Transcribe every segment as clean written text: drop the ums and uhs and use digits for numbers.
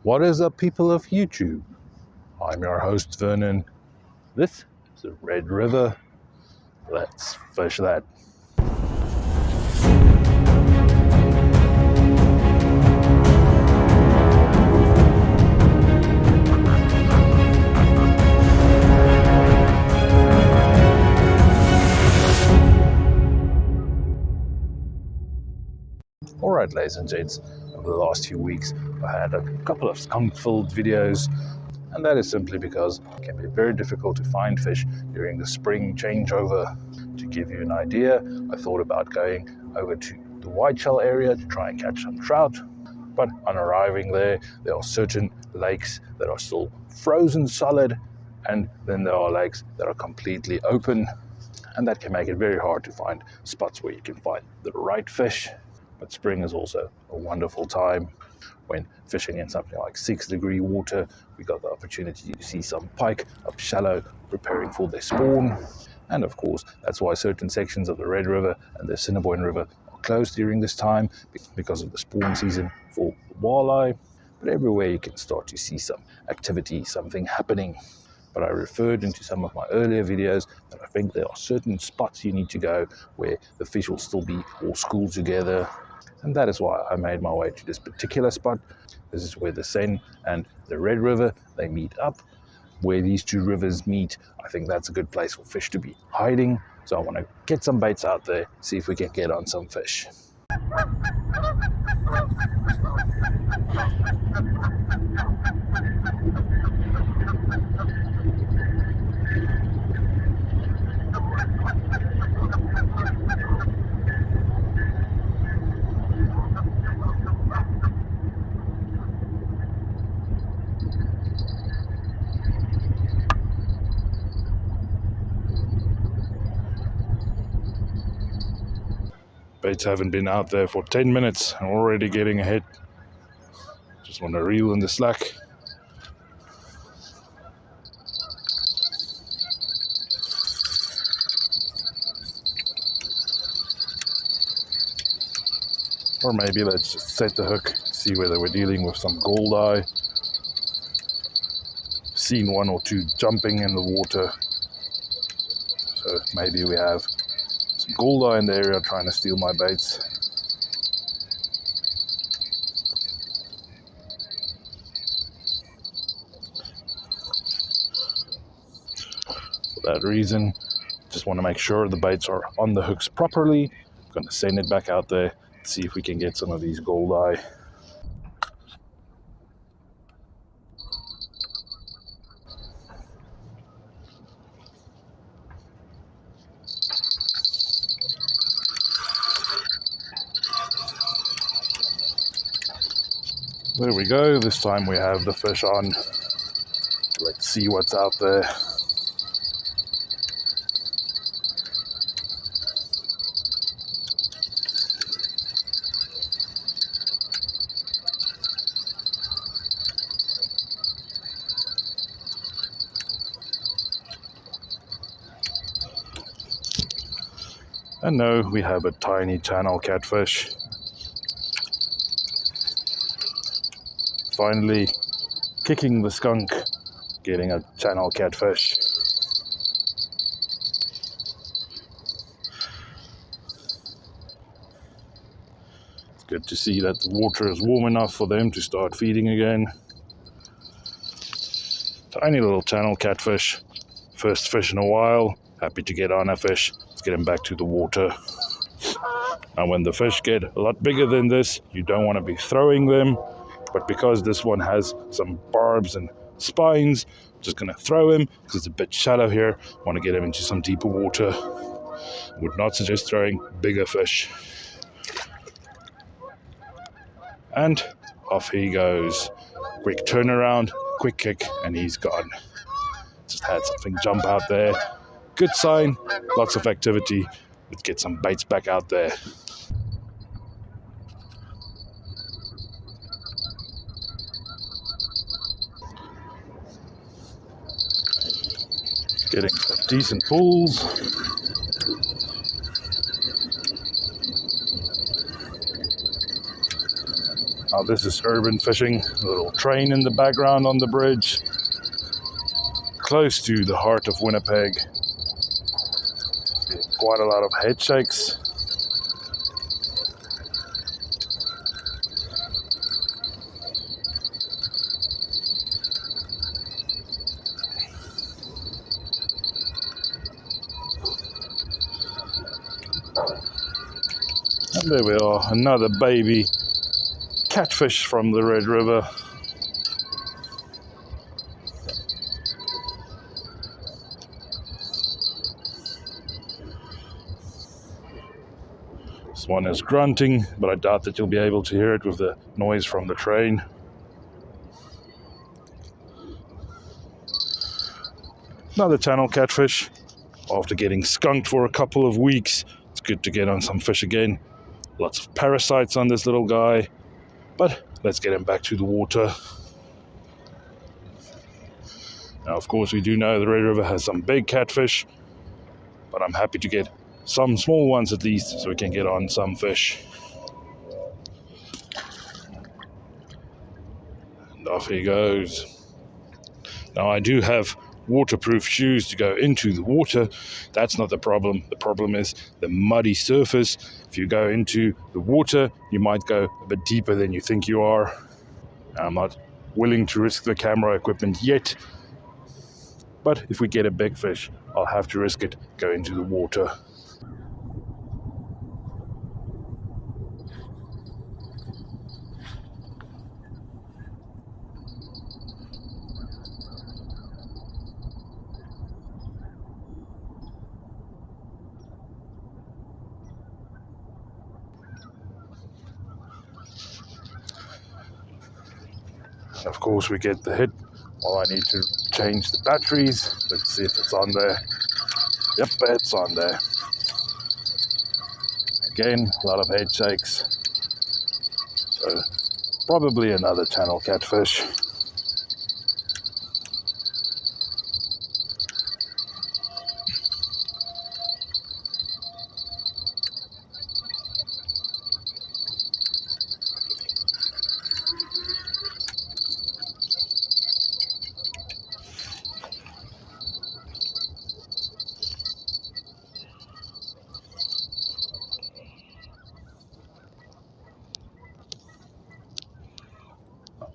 What is up, people of YouTube? I'm your host, Vernon. This is the Red River. Let's fish that. Alright, ladies and gents, over the last few weeks I had a couple of skunk-filled videos, and that is simply because it can be very difficult to find fish during the spring changeover. To give you an idea, I thought about going over to the whiteshell area to try and catch some trout, but on arriving there are certain lakes that are still frozen solid, and then there are lakes that are completely open, and that can make it very hard to find spots where you can find the right fish. But spring is also a wonderful time. When fishing in something like 6-degree water, we got the opportunity to see some pike up shallow preparing for their spawn. And of course, that's why certain sections of the Red River and the Assiniboine River are closed during this time, because of the spawn season for walleye. But everywhere you can start to see some activity, something happening. But I referred into some of my earlier videos that I think there are certain spots you need to go where the fish will still be all schooled together. And that is why I made my way to this particular spot. This is where the Seine and the Red River, they meet up. Where these two rivers meet, I think that's a good place for fish to be hiding. So I want to get some baits out there, see if we can get on some fish. Baits haven't been out there for 10 minutes. I'm already getting ahead. Just want to reel in the slack. Or maybe let's just set the hook, see whether we're dealing with some goldeye. Seen one or two jumping in the water. So maybe we have some goldeye in the area trying to steal my baits. For that reason, just want to make sure the baits are on the hooks properly. I'm going to send it back out there, see if we can get some of these goldeye. There we go, this time we have the fish on. Let's see what's out there. And no, we have a tiny channel catfish. Finally, kicking the skunk, getting a channel catfish. It's good to see that the water is warm enough for them to start feeding again. Tiny little channel catfish. First fish in a while. Happy to get on a fish. Let's get him back to the water. Now when the fish get a lot bigger than this, you don't want to be throwing them. But because this one has some barbs and spines, I'm just going to throw him because it's a bit shallow here. I want to get him into some deeper water. Would not suggest throwing bigger fish. And off he goes. Quick turnaround, quick kick, and he's gone. Just had something jump out there. Good sign, lots of activity. Let's get some baits back out there. Getting some decent pulls. Now this is urban fishing, a little train in the background on the bridge, close to the heart of Winnipeg. Quite a lot of head shakes. And there we are, another baby catfish from the Red River. This one is grunting, but I doubt that you'll be able to hear it with the noise from the train. Another channel catfish. After getting skunked for a couple of weeks, it's good to get on some fish again. Lots of parasites on this little guy, but let's get him back to the water. Now, of course, we do know the Red River has some big catfish, but I'm happy to get some small ones at least, so we can get on some fish. And off he goes. Now, I do have waterproof shoes to go into the water. That's not the problem. The problem is the muddy surface. If you go into the water, you might go a bit deeper than you think you are. I'm not willing to risk the camera equipment yet, but if we get a big fish, I'll have to risk it, go into the water. Of course, we get the hit. Well, I need to change the batteries. Let's see if it's on there. Yep, it's on there. Again, a lot of head shakes. So, probably another channel catfish.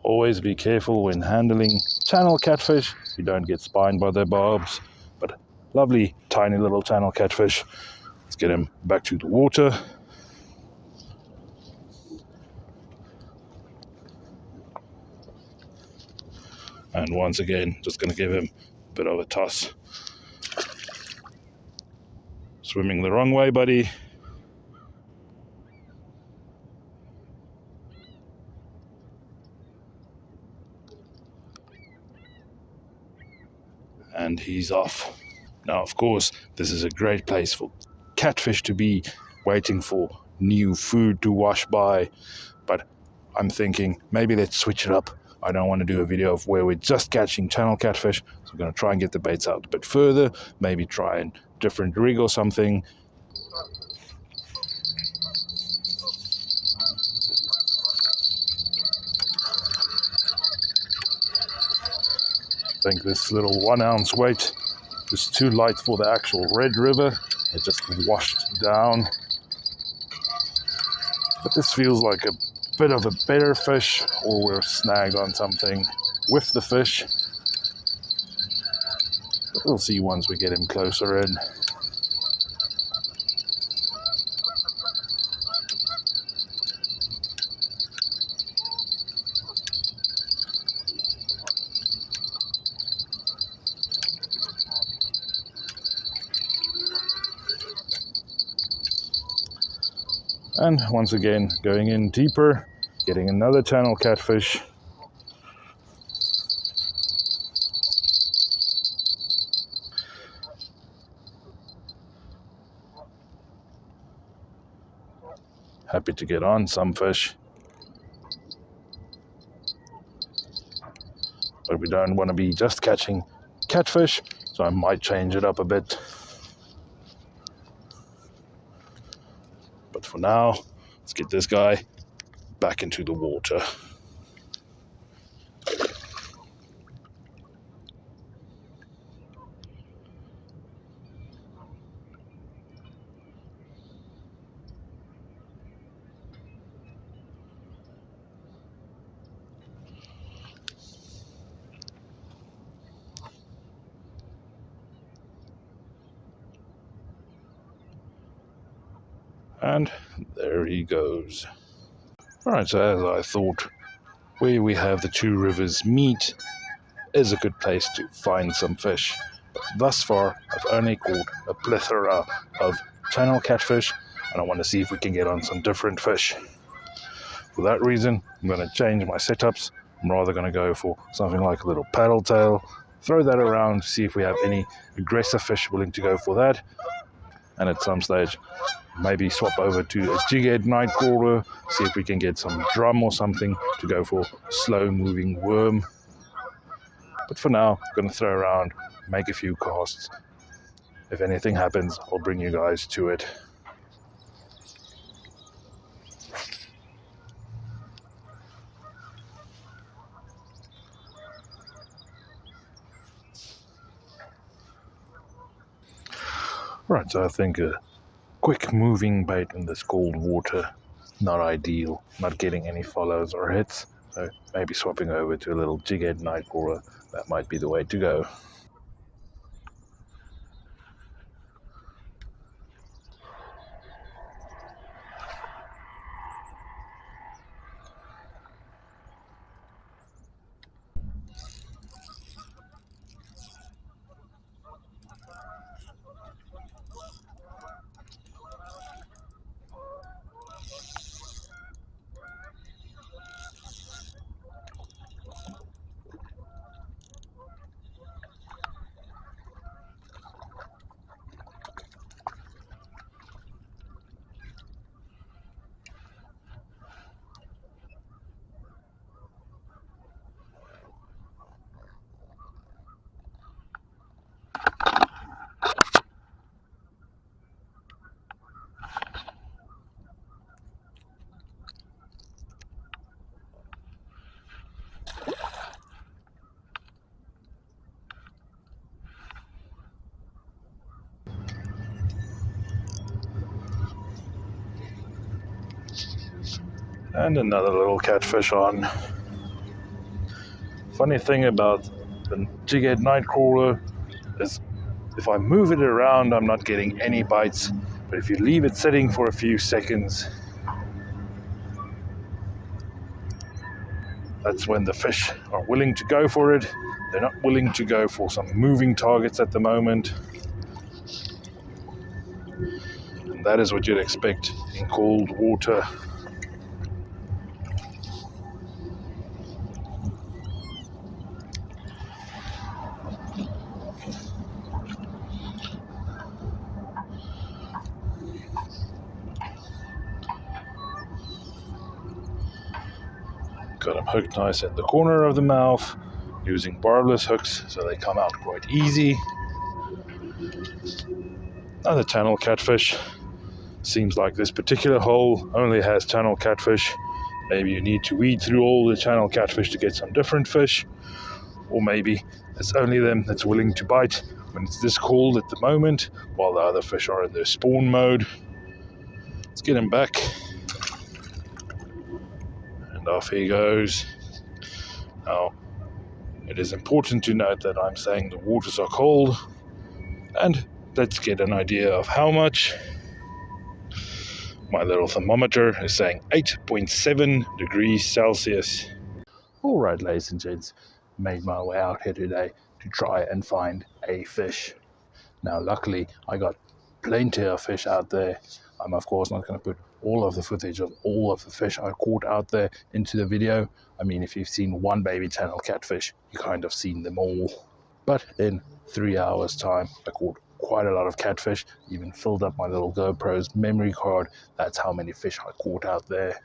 Always be careful when handling channel catfish. You don't get spined by their barbs. But lovely, tiny little channel catfish. Let's get him back to the water. And once again, just going to give him a bit of a toss. Swimming the wrong way, buddy. And he's off. Now, of course, this is a great place for catfish to be, waiting for new food to wash by. But I'm thinking, maybe let's switch it up. I don't want to do a video of where we're just catching channel catfish. So I'm going to try and get the baits out a bit further. Maybe try a different rig or something. I think this little 1 ounce weight is too light for the actual Red River. It just washed down. But this feels like a bit of a better fish, or we're snagged on something with the fish. But we'll see once we get him closer in. And once again, going in deeper, getting another channel catfish. Happy to get on some fish. But we don't want to be just catching catfish, so I might change it up a bit. But for now, let's get this guy back into the water. And there he goes. Alright, so as I thought, where we have the two rivers meet is a good place to find some fish. But thus far, I've only caught a plethora of channel catfish, and I want to see if we can get on some different fish. For that reason, I'm going to change my setups. I'm rather going to go for something like a little paddle tail, throw that around, see if we have any aggressive fish willing to go for that. And at some stage, maybe swap over to a jig-head night crawler, see if we can get some drum or something to go for slow-moving worm. But for now, I'm going to throw around, make a few casts. If anything happens, I'll bring you guys to it. Right, so I think a quick moving bait in this cold water, not ideal, not getting any follows or hits. So maybe swapping over to a little jig-head night crawler, that might be the way to go. And another little catfish on. Funny thing about the jig-head night crawler is if I move it around, I'm not getting any bites. But if you leave it sitting for a few seconds, that's when the fish are willing to go for it. They're not willing to go for some moving targets at the moment. And that is what you'd expect in cold water. Got them hooked nice in the corner of the mouth, using barbless hooks so they come out quite easy. Another channel catfish. Seems like this particular hole only has channel catfish. Maybe you need to weed through all the channel catfish to get some different fish. Or maybe it's only them that's willing to bite when it's this cold at the moment, while the other fish are in their spawn mode. Let's get him back. And off he goes. Now, it is important to note that I'm saying the waters are cold. And let's get an idea of how much. My little thermometer is saying 8.7 degrees Celsius. Alright, ladies and gents, made my way out here today to try and find a fish. Now, luckily, I got plenty of fish out there. I'm, of course, not going to put all of the footage of all of the fish I caught out there into the video. I mean, if you've seen one baby channel catfish, you kind of seen them all. But in 3 hours' time, I caught quite a lot of catfish, even filled up my little GoPro's memory card. That's how many fish I caught out there.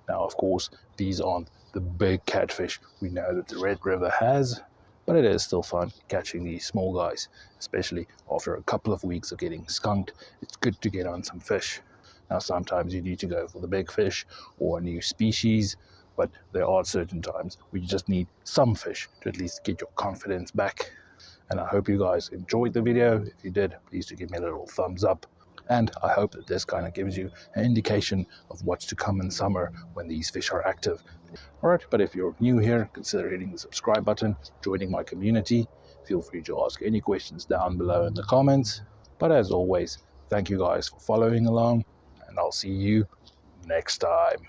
Now, of course, these aren't the big catfish we know that the Red River has, but it is still fun catching these small guys, especially after a couple of weeks of getting skunked. It's good to get on some fish. Now, sometimes you need to go for the big fish or a new species, but there are certain times where you just need some fish to at least get your confidence back. And I hope you guys enjoyed the video. If you did, please do give me a little thumbs up. And I hope that this kind of gives you an indication of what's to come in summer when these fish are active. Alright, but if you're new here, consider hitting the subscribe button, joining my community. Feel free to ask any questions down below in the comments. But as always, thank you guys for following along, and I'll see you next time.